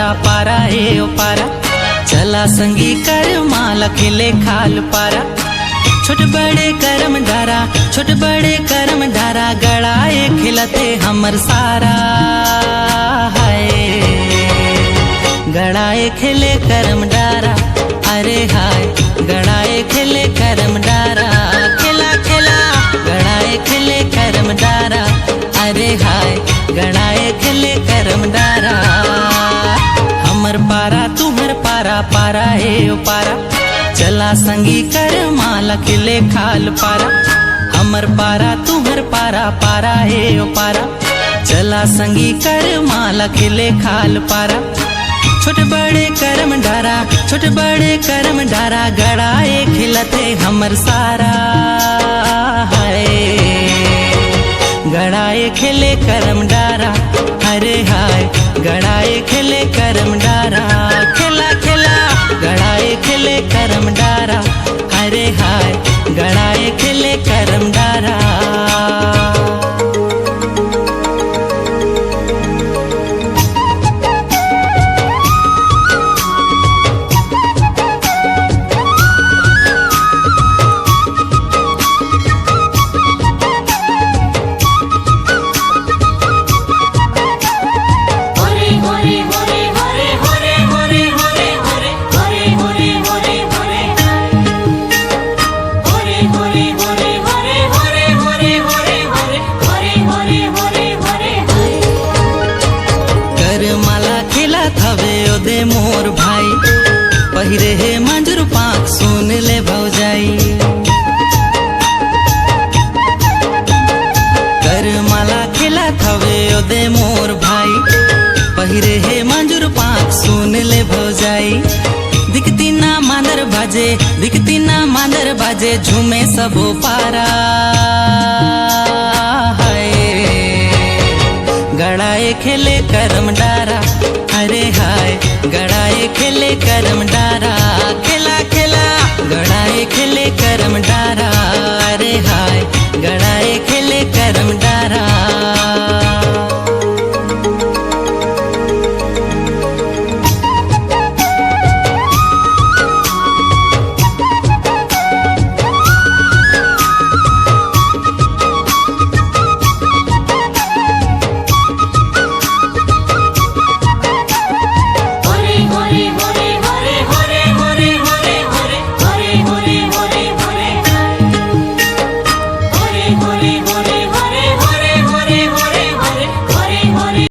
पारा पारा हे ओ पारा, चला संगी कर माला खिले खाल पारा। छोट बड़े करम डारा, छोट बड़े करम डारा, गड़ाए खिलते हमर सारा हाय। गड़ाए खिले करम डारा, अरे हाय गड़ाए खिले करम डारा। खिला खिला गड़ाए खिले करम डारा, अरे हाय गड़ाए खिले करम डारा। हमर पारा तुम्हर पारा पारा हे ओ पारा, चला संगी कर माला खिले खाल पारा। हमर पारा तुम्हर पारा पारा हे ओ पारा, चला संगी कर माला खिले खाल पारा। छोट बड़े करम डारा, छोट बड़े करम डारा, गड़ाए खिलते हमर सारा हाय। गड़ाए खिले करम डारा, अरे हाय गड़ाए खिले करम डारा। खिला खिला गड़ाए खिले करम डारा, अरे हाय गड़ाए खिले करम डारा। दे मोर भाई पहिरे हे मंजूर पाक सुन ले भौजाई। कर माला खिला थवे ओ दे मोर भाई पहिरे हे मंजूर पाक सुन ले भौजाई। दिखती ना मांदर बाजे, दिखती ना मांदर बाजे, झूमे सबो पारा हाय। गड़ाए खिले करम डारा, अरे हाय गड़ाए खिले करम डारा।